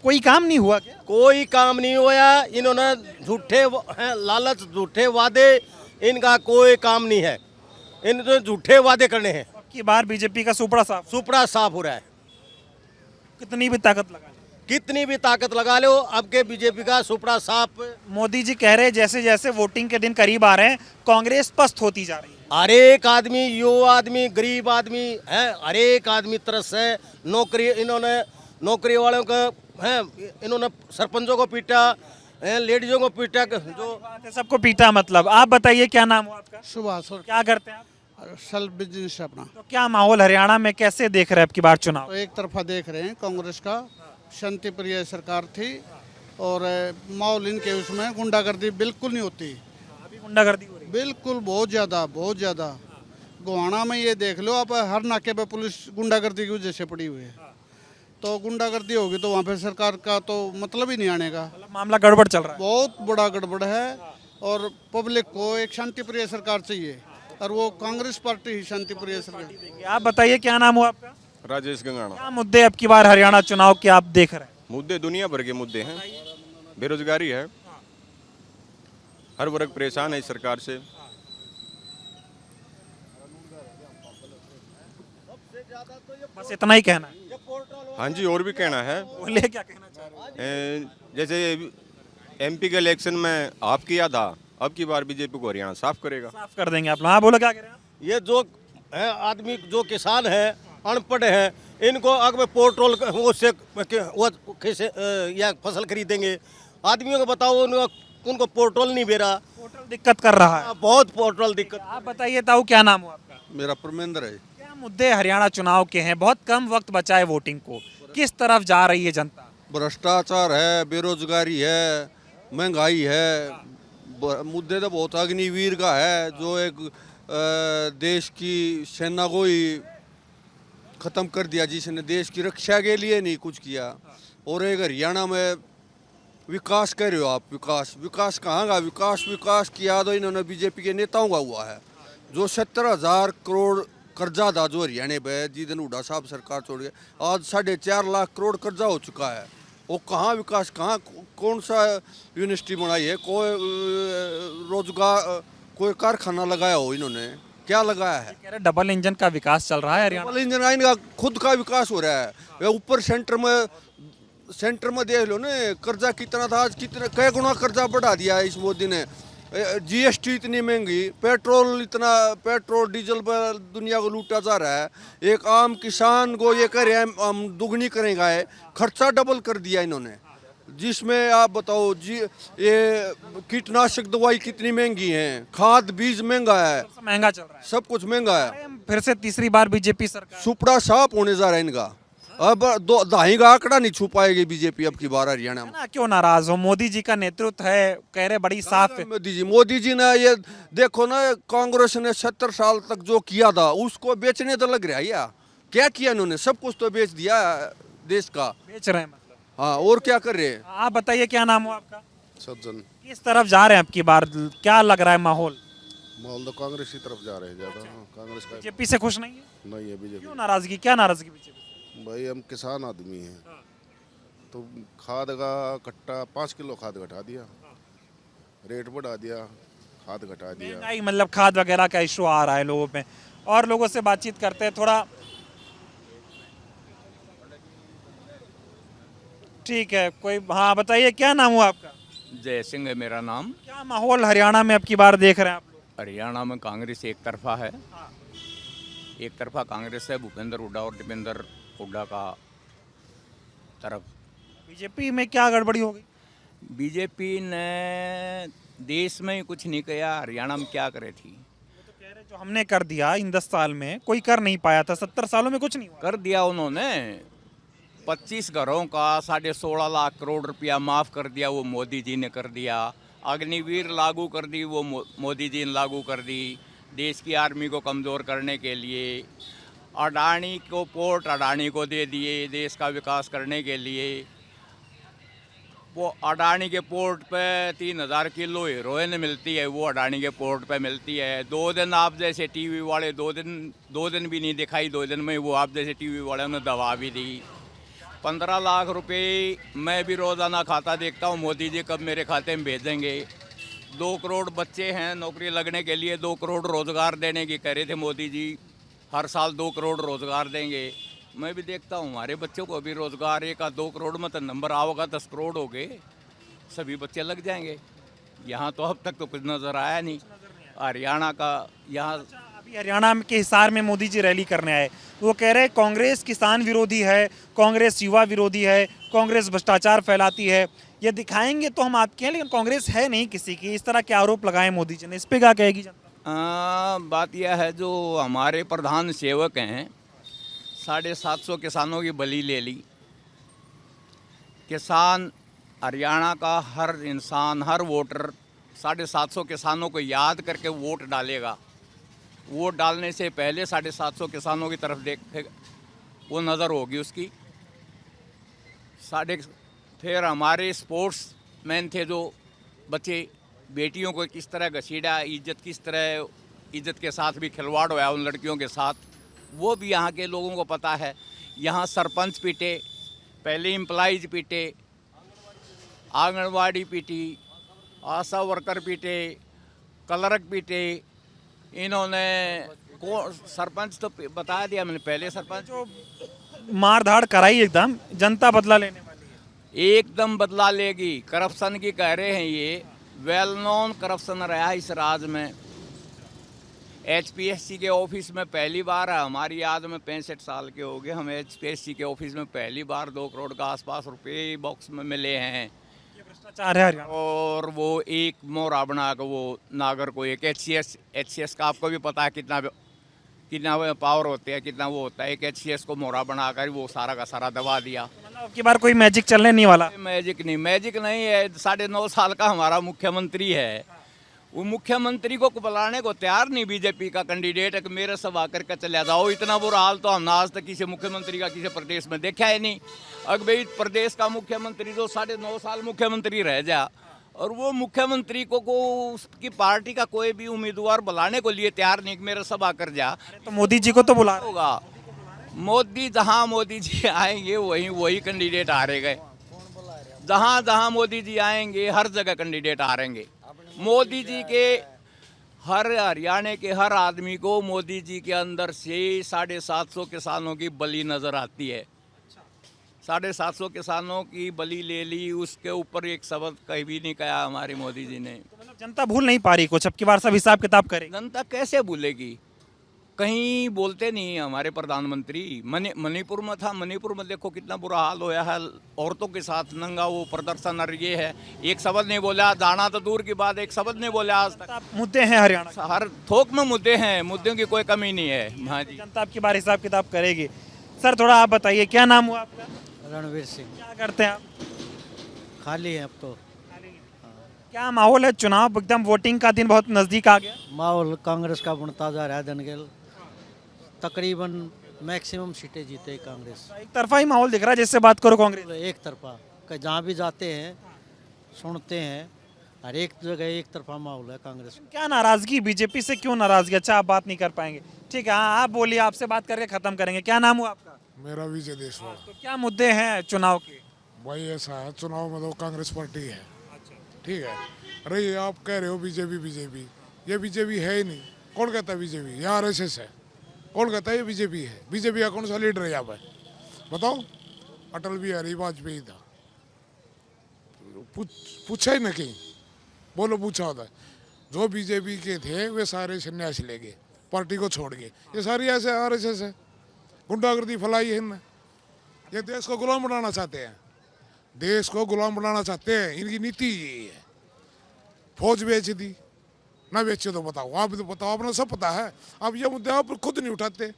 कोई काम नहीं हुआ क्या? कोई काम नहीं हुआ। इन्होंने झूठे लालच, झूठे वादे, इनका कोई काम नहीं है। इन झूठे वादे करने हैं। अब की बार बीजेपी का सुपड़ा साफ हो रहा है। कितनी भी ताकत लगा लो, कितनी भी ताकत लगा लो, अब के बीजेपी का सुपड़ा साफ। मोदी जी कह रहे हैं जैसे जैसे वोटिंग के दिन करीब आ रहे हैं, कांग्रेस पस्त होती जा रही है। हर एक आदमी, युवा आदमी, गरीब आदमी है, हर एक आदमी तरस है। नौकरी, इन्होंने नौकरी वालों को है, इन्होंने सरपंचों को पीटा, लेडीजों को पीटा, जो सबको पीटा। मतलब आप बताइए, क्या नाम हो आपका? सुभाष। क्या करते हैं आप? सेल्फ बिजनेस अपना। तो क्या माहौल हरियाणा में कैसे देख रहे हैं अब की बार चुनाव? तो एक तरफा देख रहे हैं, कांग्रेस का शांति प्रिय सरकार थी, और माहौल इनके उसमें गुंडागर्दी बिल्कुल नहीं होती। अभी गुंडागर्दी हो रही है? बिल्कुल, बहुत ज़्यादा। गोहाना में ये देख लो आप, हर नाके पे पुलिस गुंडागर्दी की वजह से पड़ी हुई है। तो गुंडागर्दी होगी तो वहाँ पे सरकार का तो मतलब ही नहीं आने का। मामला गड़बड़ चल रहा है, बहुत बड़ा गड़बड़ है। और पब्लिक को एक शांति प्रिय सरकार चाहिए, और वो कांग्रेस पार्टी ही शांति प्रिय सरकार। आप बताइए, क्या नाम हो आपका? राजेश गंगाना। क्या मुद्दे अब की बार हरियाणा चुनाव के आप देख रहे हैं? मुद्दे दुनिया भर के मुद्दे हैं। बेरोजगारी है, हर वर्ग परेशान है इस सरकार से। बस इतना ही कहना है? हाँ जी, और भी कहना है। बोले, क्या कहना चाह रहे हैं? जैसे MP के इलेक्शन में आप किया था, अब की बार बीजेपी को हरियाणा साफ करेगा। साफ कर देंगे आप। हाँ, बोलो, क्या कह रहे हैं? ये जो है आदमी, जो किसान है, अनपढ़ है, इनको अगर पेट्रोल उससे वो कैसे या फसल खरीदेंगे? आदमियों को बताओ, उनको पेट्रोल नहीं दे रहा, पेट्रोल दिक्कत कर रहा है, बहुत पेट्रोल दिक्कत। आप बताइए ताऊ, क्या नाम हो आपका? मेरा परमेंद्र है। क्या मुद्दे हरियाणा चुनाव के हैं? बहुत कम वक्त बचा है वोटिंग को, किस तरफ जा रही है जनता? भ्रष्टाचार है, बेरोजगारी है, महंगाई है। मुद्दे तो बहुत। अग्निवीर का है, जो एक देश की सेना को ही ख़त्म कर दिया, जिसने देश की रक्षा के लिए नहीं कुछ किया। और एक हरियाणा में विकास कह रहे हो आप, विकास कहाँ का? विकास किया तो इन्होंने बीजेपी के नेताओं का हुआ है। जो 70,000 करोड़ कर्जा था जो हरियाणा पे, जिस दिन हुड्डा साहब सरकार छोड़ गए, आज 4.5 लाख करोड़ कर्जा हो चुका है। वो कहाँ विकास, कहाँ कौन सा यूनिवर्सिटी बनाई है, कोई रोजगार, कोई कारखाना लगाया हो इन्होंने? क्या लगाया है? कह रहे डबल इंजन का विकास चल रहा है हरियाणा। डबल इंजन इनका खुद का विकास हो रहा है। ऊपर सेंटर में देख लो ना, कर्जा कितना था, आज कितना कई गुना कर्जा बढ़ा दिया है इस मोदी ने। GST इतनी महंगी, पेट्रोल डीजल पर दुनिया को लूटा जा रहा है। एक आम किसान को ये कह रहे हैं हम दुगनी करेंगे, खर्चा डबल कर दिया इन्होंने। जिसमें आप बताओ जी, ये कीटनाशक दवाई कितनी महंगी है, खाद बीज महंगा है, महंगा चल रहा है, सब कुछ महंगा है। फिर से तीसरी बार बीजेपी सरकार, सुपड़ा साफ होने जा रहा है इनका। अब 2.5 का आंकड़ा नहीं छू पाएगी बीजेपी अब की बार हरियाणा में। क्यों नाराज हो? मोदी जी का नेतृत्व है, कह रहे बड़ी साफ है। मोदी जी ने ये देखो ना, कांग्रेस ने 70 साल तक जो किया था उसको बेचने तो लग रहा है। या क्या किया इन्होंने? सब कुछ तो बेच दिया देश का। बेच रहे हैं मतलब? हाँ, और क्या कर रहे हैं? आप बताइए, क्या नाम हो आपका? सज्जन। किस तरफ जा रहे हैं अब की बार? क्या लग रहा है माहौल? माहौल तो कांग्रेस की तरफ जा रहे हैं ज्यादा। कांग्रेस का। बीजेपी से खुश नहीं है? नहीं है बीजेपी। क्यों नाराजगी? क्या नाराजगी बीजेपी? भाई हम किसान आदमी हैं, तो खाद का कट्टा 5 किलो खाद घटा दिया, रेट बढ़ा दिया, खाद घटा दिया। महंगाई मतलब खाद वगैरह का इशू आ रहा है लोगों में। और लोगों से बातचीत करते हैं थोड़ा। ठीक है, कोई हाँ बताइए, क्या नाम हुआ आपका? जय सिंह है मेरा नाम। क्या माहौल हरियाणा में अब की बार देख रहे हैं आप लोग? हरियाणा में कांग्रेस एक तरफा है, एक तरफा कांग्रेस है, भूपेंद्र हुड्डा और दीपेंद्र हुड्डा का तरफ। बीजेपी में क्या गड़बड़ी हो गई? बीजेपी ने देश में ही कुछ नहीं किया, हरियाणा में क्या करे थी? जो हमने कर दिया इन 10 साल में कोई कर नहीं पाया था, 70 सालों में कुछ नहीं हुआ। कर दिया उन्होंने। 25 घरों का 16.5 लाख करोड़ रुपया माफ़ कर दिया, वो मोदी जी ने कर दिया। अग्निवीर लागू कर दी, वो मोदी जी ने लागू कर दी देश की आर्मी को कमज़ोर करने के लिए। अडानी को पोर्ट अडानी को दे दिए देश का विकास करने के लिए। वो अडानी के पोर्ट पे 3000 किलो हीरोइन मिलती है, वो अडानी के पोर्ट पे मिलती है। 2 दिन आप जैसे टीवी वाले 2 दिन भी नहीं दिखाई, 2 दिन में वो आप जैसे टीवी वाले ने दवा भी दी। 15 लाख रुपए मैं भी रोज़ाना खाता देखता हूँ, मोदी जी कब मेरे खाते में भेजेंगे। 2 करोड़ बच्चे हैं, नौकरी लगने के लिए 2 करोड़ रोज़गार देने की कह रहे थे मोदी जी। हर साल 2 करोड़ रोज़गार देंगे। मैं भी देखता हूँ हमारे बच्चों को भी रोज़गार 1-2 करोड़ में तो नंबर आओगा, 10 करोड़ हो गए, सभी बच्चे लग जाएंगे। यहाँ तो अब तक तो कुछ नज़र आया नहीं। हरियाणा का यहाँ अभी हरियाणा के हिसार में मोदी जी रैली करने आए, वो कह रहे हैं कांग्रेस किसान विरोधी है, कांग्रेस युवा विरोधी है, कांग्रेस भ्रष्टाचार फैलाती है। ये दिखाएंगे तो हम आपके हैं, लेकिन कांग्रेस है नहीं किसी की, इस तरह के आरोप लगाए मोदी जी ने। इस पे क्या कहेगी जनता? बात यह है, जो हमारे प्रधान सेवक हैं 750 किसानों की बलि ले ली। किसान हरियाणा का हर इंसान, हर वोटर 750 किसानों को याद करके वोट डालेगा। वोट डालने से पहले 750 किसानों की तरफ देखेगा, वो नज़र होगी उसकी। फिर हमारे स्पोर्ट्स मैन थे जो बच्चे, बेटियों को किस तरह घसीटा, इज्जत के साथ भी खिलवाड़ हुआ उन लड़कियों के साथ, वो भी यहाँ के लोगों को पता है। यहाँ सरपंच पीटे, पहले एम्प्लॉइज पीटे, आंगनवाड़ी पीटी, आशा वर्कर पीटे, क्लर्क पीटे। इन्होंने सरपंच तो बता दिया मैंने, पहले सरपंच जो मार धाड़ कराई, एकदम जनता बदला लेने वाली है। एकदम बदला लेगी। करप्शन की कह रहे हैं, ये वेल नोन करप्शन रहा इस राज्य में। HPSC के ऑफिस में पहली बार, हमारी याद में 65 साल के हो गए, हम HPSC के ऑफिस में पहली बार 2 करोड़ का आसपास रुपये बॉक्स में मिले हैं। ये भ्रष्टाचार है हरियाणा। और वो एक मोहरा बना कर वो नागर को एक HCS का आपको भी पता है कितना पावर होते हैं, कितना वो होता है। एक HCS को मोहरा बनाकर वो सारा का सारा दबा दिया। अब की बार कोई मैजिक चलने नहीं वाला। मैजिक नहीं है। 9.5 साल का हमारा मुख्यमंत्री है, वो मुख्यमंत्री को बुलाने को तैयार नहीं बीजेपी का कैंडिडेट है कि मेरे सब आकर के चले जाओ। इतना बुरा हाल तो हमने आज तक किसी मुख्यमंत्री का किसी प्रदेश में देखा है नहीं। अगर भाई प्रदेश का मुख्यमंत्री जो 9.5 साल मुख्यमंत्री रह जा, और वो मुख्यमंत्री को उसकी पार्टी का कोई भी उम्मीदवार बुलाने को लिए तैयार नहीं कि मेरे सब आकर जा, तो मोदी जी को तो बुला होगा। जहाँ मोदी जी आएंगे वही कैंडिडेट हारेंगे। जहाँ मोदी जी आएंगे हर जगह कैंडिडेट हारेंगे। मोदी जी के हर हरियाणा के हर आदमी को मोदी जी के अंदर से 750 किसानों की बलि नजर आती है। 750 किसानों की बलि ले ली, उसके ऊपर एक शब्द कहीं भी नहीं कहा हमारे मोदी जी ने। तो मतलब जनता भूल नहीं पा रही कुछ, अब की बार सब हिसाब किताब करेगी। जनता कैसे भूलेगी? कहीं बोलते नहीं हमारे प्रधानमंत्री। मणिपुर में था, मणिपुर में देखो कितना बुरा हाल होया है, औरतों के साथ नंगा वो प्रदर्शन और ये है, एक शब्द नहीं बोला। जाना तो दूर की बात, एक शब्द नहीं बोला आज तक। मुद्दे हैं हरियाणा, हर थोक में मुद्दे हैं, मुद्दों की कोई कमी नहीं है। हाँ जी, जनता आपकी बार हिसाब किताब करेगी। सर थोड़ा आप बताइए, क्या नाम हुआ आपका? रणवीर सिंह। क्या करते हैं आप? खाली है अब तो। क्या माहौल है? चुनाव एकदम, वोटिंग का दिन बहुत नजदीक आ गया। माहौल कांग्रेस का बनता जा रहा है दिन के, तकरीबन मैक्सिमम सीटें जीते कांग्रेस। एक तरफा ही माहौल दिख रहा है जिससे बात करो कांग्रेस। एक तरफा, जहाँ भी जाते हैं सुनते हैं, हर एक जगह एक तरफा माहौल है कांग्रेस। क्या नाराजगी बीजेपी से? क्यों नाराजगी? अच्छा आप बात नहीं कर पाएंगे, ठीक है। हाँ आप बोलिए, आपसे बात करके खत्म करेंगे। क्या नाम हुआ आपका? मेरा विजय देशवाल। तो क्या मुद्दे हैं चुनाव के? भाई ऐसा है, चुनाव में तो कांग्रेस पार्टी है। ठीक है। अरे आप कह रहे हो बीजेपी बीजेपी, ये बीजेपी है ही नहीं। कौन कहता है बीजेपी? ये आरएसएस है। कौन कहता है ये बीजेपी है? बीजेपी का कौन सा लीडर है यहाँ पर बताओ? अटल बिहारी वाजपेयी था। पूछा ही ना कहीं, बोलो पूछा होता। जो बीजेपी के थे वे सारे सन्यासी ले गए, पार्टी को छोड़ गए। ये सारी ऐसे आरएसएस है, गुंडागर्दी फैलाई है इनने। ये देश को गुलाम बनाना चाहते हैं, देश को गुलाम बनाना चाहते हैं। इनकी नीति यही है। फौज बेच दी ना, बेचे तो बताओ, आप तो बताओ, आपने सब पता है। आप ये मुद्दे आप खुद नहीं उठाते,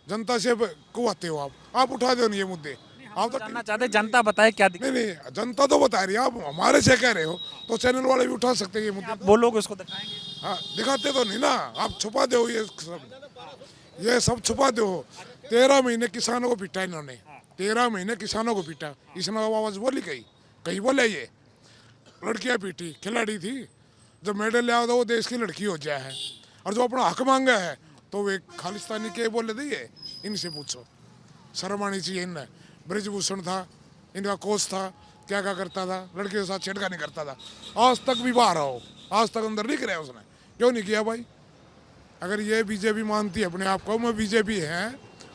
जनता से कुआते हो आप उठा दो नहीं ये मुद्दे। आप तो जानना चाहते जनता बताए क्या दिक्कत? नहीं, जनता तो बता रही है, आप हमारे से कह रहे हो तो चैनल वाले भी उठा सकते हैं ये मुद्दे। बोलोगे उसको दिखाएंगे? हाँ, दिखाते तो नहीं ना, आप छुपा दो ये सब छुपा दो। 13 महीने किसानों को पीटा इन्होंने, 13 महीने किसानों को पीटा। इसने आवाज बोली कहीं बोले? ये लड़कियां पीटी, खिलाड़ी थी। जब मेडल ले आओ तो वो देश की लड़की हो जाए है, और जो अपना हक मांगा है तो वे खालिस्तानी के बोले दिए। इनसे पूछो, शर्म आनी चाहिए इनने। ब्रिजभूषण था, इनका कोच था, क्या क्या करता था, लड़कियों के साथ छेड़खानी करता था। आज तक भी बाहर हो, आज तक अंदर नहीं कराया उसने। क्यों नहीं किया भाई? अगर ये बीजेपी मानती है अपने आप को, मैं बीजेपी है,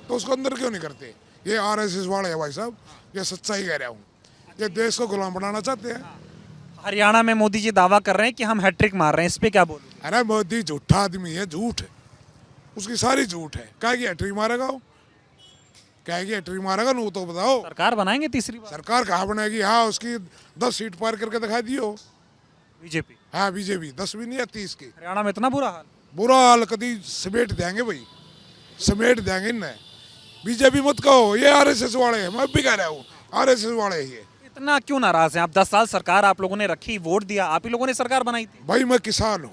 तो उसको अंदर क्यों नहीं करते? ये आरएसएस वाले है भाई साहब, ये सच्चाई कह रहा हूँ। ये देश को गुलाम बनाना चाहते हैं। हरियाणा में मोदी जी दावा कर रहे हैं कि हम हैट्रिक मार रहे हैं, इस पे क्या बोलूं? अरे मोदी झूठा आदमी है, झूठ है उसकी सारी झूठ है। क्या की हैट्रिक मारेगा वो? क्या की हैट्रिक मारेगा? वो तो बताओ। सरकार बनाएंगे तीसरी बार? सरकार कहाँ बनेगी? हाँ, उसकी 10 सीट पार करके दिखा दियो बीजेपी। हाँ, बीजेपी 10 भी नहीं है, 30 की। हरियाणा में इतना बुरा हाल? बुरा हाल कभी समेट देंगे भाई, समेट देंगे इन्हें। बीजेपी मत कहो, ये आरएसएस वाले हैं। मैं भी कह रहा हूँ आरएसएस वाले ही है। इतना क्यों नाराज हैं आप? 10 साल सरकार आप लोगों ने रखी, वोट दिया, आप ही लोगों ने सरकार बनाई थी। भाई मैं किसान हूँ,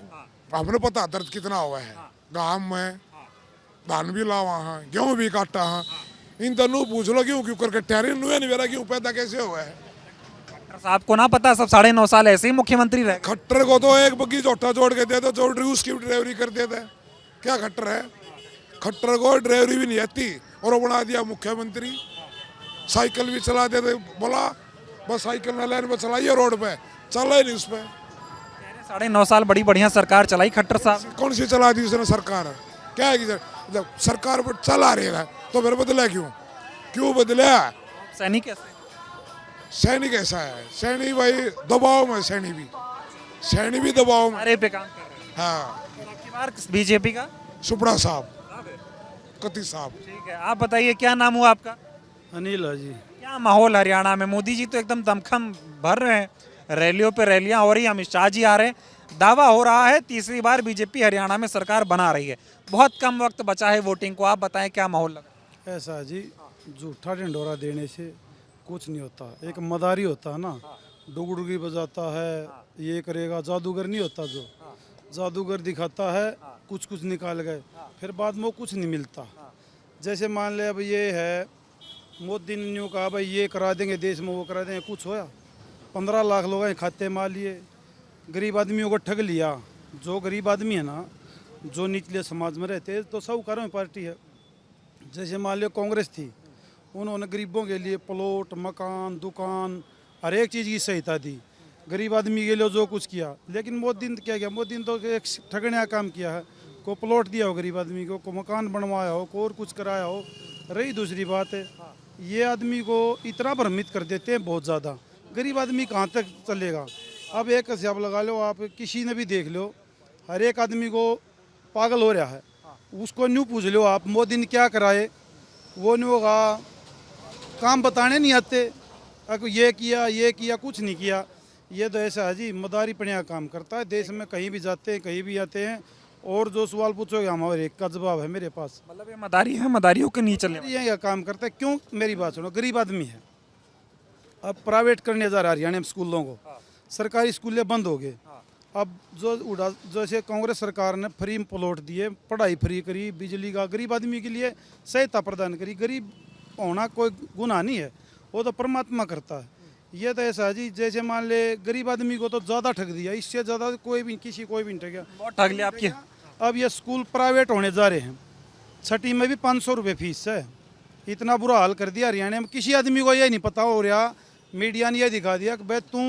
आपने पता दर्द कितना हुआ है। गाँव में धान भी लावा है, गेहूँ भी काटा है। इन दोनों पूछ लो क्यों करके टैरिन नहीं मेरा क्यों पैदा कैसे हुआ है? खट्टर साहब को ना पता, सब 9.5 साल ऐसे ही मुख्यमंत्री रहे। खट्टर को तो एक बग्गी झोटा जोड़ के देते, जो उसकी ड्राइवरी कर देते। क्या खट्टर है? खट्टर को ड्राइवरी भी नहीं आती और वो बना दिया मुख्यमंत्री। साइकिल भी चला देते, बोला बस साइकिल न लाइन पर चलाइए, रोड पे चला ही नहीं उस पर। 9.5 साल बड़ी बढ़िया सरकार चलाई खट्टर साहब। कौन सी चला दी उसने सरकार? क्या है कि जब सरकार पर चला रही है तो फिर बदला क्यों बदला? सैनिक कैसे? सैनिक ऐसा है, सैनिक भाई दबाव में, सैनिक भी दबाव में। अरे पे काम कर रहे हैं। हाँ, आपकी बार बीजेपी का सुपड़ा साहब, कति साहब। ठीक है, आप बताइए क्या नाम हुआ आपका? अनिल है जी। क्या माहौल हरियाणा में? मोदी जी तो एकदम दमखम भर रहे हैं, रैलियों पे रैलियां हो रही हैं, अमित शाह जी आ रहे हैं, दावा हो रहा है तीसरी बार बीजेपी हरियाणा में सरकार बना रही है। बहुत कम वक्त बचा है वोटिंग को, आप बताएं क्या माहौल लगा? ऐसा है जी, झूठा ढिंडोरा देने से कुछ नहीं होता। एक मदारी होता है ना, डुगडुगी बजाता है, ये करेगा, जादूगर नहीं होता। जो जादूगर दिखाता है कुछ निकाल गए, फिर बाद में वो कुछ नहीं मिलता। जैसे मान ले अब ये है, मोदी ने यूँ कहा भाई ये करा देंगे देश में, वो करा देंगे, कुछ होया? 15 लाख लोग हैं खाते मार लिए, गरीब आदमियों को ठग लिया। जो गरीब आदमी है ना, जो निचले समाज में रहते हैं, तो साहूकारों में पार्टी है। जैसे मान लो कांग्रेस थी, उन्होंने गरीबों के लिए प्लॉट, मकान, दुकान, हर एक चीज़ की सहायता दी, गरीब आदमी के लिए जो कुछ किया। लेकिन मोदी ने क्या किया? मोदी ने तो एक ठगने का काम किया है। को प्लॉट दिया हो गरीब आदमी को मकान बनवाया हो, को और कुछ कराया हो। रही दूसरी बात है, ये आदमी को इतना भ्रमित कर देते हैं बहुत ज़्यादा, गरीब आदमी कहाँ तक चलेगा? अब एक हिसाब लगा लो, आप किसी ने भी देख लो, हर एक आदमी को पागल हो रहा है। उसको न्यू पूछ लो आप, मोदी ने क्या कराए, वो नहीं होगा, काम बताने नहीं आते, ये किया, कुछ नहीं किया। ये तो ऐसा है जी, मदारी पनिया काम करता है। देश में कहीं भी जाते हैं, कहीं भी आते हैं, और जो सवाल पूछोगे हमारे एक का जवाब है मेरे पास। मतलब ये मदारी है, मदारियों के नीचे ये काम करता है। क्यों? मेरी बात सुनो, गरीब आदमी है, अब प्राइवेट करने जा रहा है हरियाणा में स्कूलों को, सरकारी स्कूलें बंद हो गए। अब जैसे कांग्रेस सरकार ने फ्री प्लॉट दिए, पढ़ाई फ्री करी, बिजली का गरीब आदमी के लिए सहायता प्रदान करी। गरीब होना कोई गुनाह नहीं है, वो तो परमात्मा करता है। ये तो ऐसा है जी, जैसे मान ले गरीब आदमी को तो ज़्यादा ठग दिया, इससे ज़्यादा कोई भी नहीं ठग बहुत ठग लिया आपकी। अब ये स्कूल प्राइवेट होने जा रहे हैं, छठी में भी 500 रुपये फीस है। इतना बुरा हाल कर दिया हरियाणा में। किसी आदमी को ये नहीं पता हो रहा मीडिया ने यह दिखा दिया कि भाई तू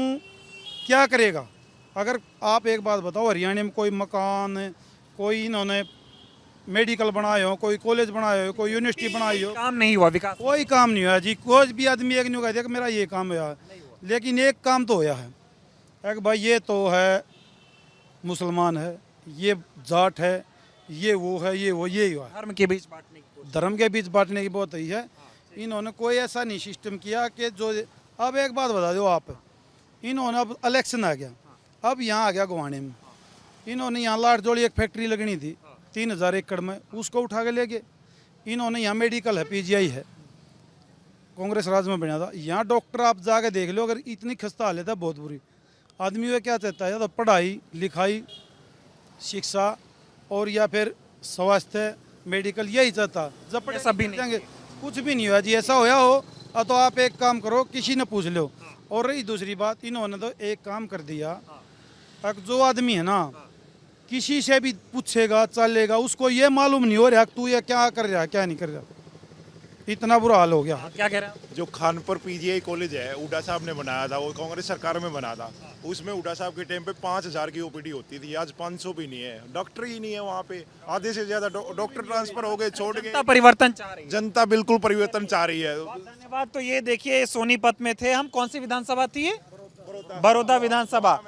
क्या करेगा। अगर आप एक बात बताओ, हरियाणा में कोई मकान, कोई इन्होंने मेडिकल बनाए हो, कोई कॉलेज बनाए हो, कोई यूनिवर्सिटी बनाई हो, काम नहीं हुआ, विकास कोई काम नहीं हुआ जी। कोई भी आदमी एक नहीं कह दिया कि मेरा ये काम हुआ, लेकिन एक काम तो होया है। एक भाई ये तो है मुसलमान है, ये जाट है, ये वो है, ये वो, ये हुआ धर्म के बीच बांटने की, धर्म के बीच बांटने की बहुत ही है। इन्होंने कोई ऐसा नहीं सिस्टम किया कि जो, अब एक बात बता दो आप, इन्होंने अब इलेक्शन आ गया, अब यहाँ आ गया गुवाहाटी में, इन्होंने यहाँ लाटजोड़ी एक फैक्ट्री लगनी थी 3000 एकड़ में, उसको उठा के ले गए। इन्होंने यहाँ मेडिकल है, PGI है, कांग्रेस राज में बना था। यहाँ डॉक्टर आप जाके देख लो, अगर इतनी खस्ता हालत है बहुत बुरी। आदमी वो क्या चाहता है, तो पढ़ाई लिखाई शिक्षा और या फिर स्वास्थ्य मेडिकल यही चाहता। जब पढ़े सब भी नहीं जाएंगे कुछ भी नहीं हुआ जी। ऐसा होया हो तो आप एक काम करो, किसी ने पूछ लो। और रही दूसरी बात, इन्होंने तो एक काम कर दिया, अब जो आदमी है ना किसी से भी पूछेगा चलेगा, उसको ये मालूम नहीं हो रहा तू ये क्या कर रहा है क्या नहीं कर रहा। इतना बुरा हाल हो गया। क्या कह रहे हैं? जो खानपुर PGI कॉलेज है, हुड्डा साहब ने बनाया था, वो कांग्रेस सरकार में बना था। उसमें हुड्डा साहब के टाइम पे 5000 की OPD होती थी, आज 500 भी नहीं है। डॉक्टर ही नहीं है वहाँ पे, आधे से ज्यादा डॉक्टर ट्रांसफर हो गए, छोड़ गए। जनता परिवर्तन चाह रही है, जनता बिल्कुल परिवर्तन चाह रही है। धन्यवाद। तो ये देखिए सोनीपत में थे हम, कौन सी विधानसभा थी ये? बड़ौदा विधानसभा।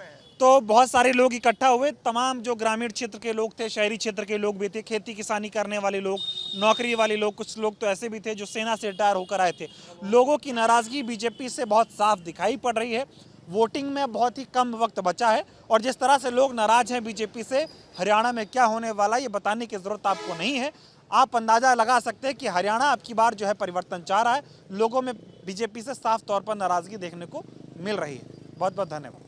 तो बहुत सारे लोग इकट्ठा हुए, तमाम जो ग्रामीण क्षेत्र के लोग थे, शहरी क्षेत्र के लोग भी थे, खेती किसानी करने वाले लोग, नौकरी वाले लोग, कुछ लोग तो ऐसे भी थे जो सेना से रिटायर होकर आए थे। लोगों की नाराजगी बीजेपी से बहुत साफ दिखाई पड़ रही है। वोटिंग में बहुत ही कम वक्त बचा है और जिस तरह से लोग नाराज हैं बीजेपी से, हरियाणा में क्या होने वाला ये बताने की जरूरत आपको नहीं है। आप अंदाजा लगा सकते हैं कि हरियाणा अब की बार जो है परिवर्तन चाह रहा है। लोगों में बीजेपी से साफ तौर पर नाराजगी देखने को मिल रही है। बहुत बहुत धन्यवाद।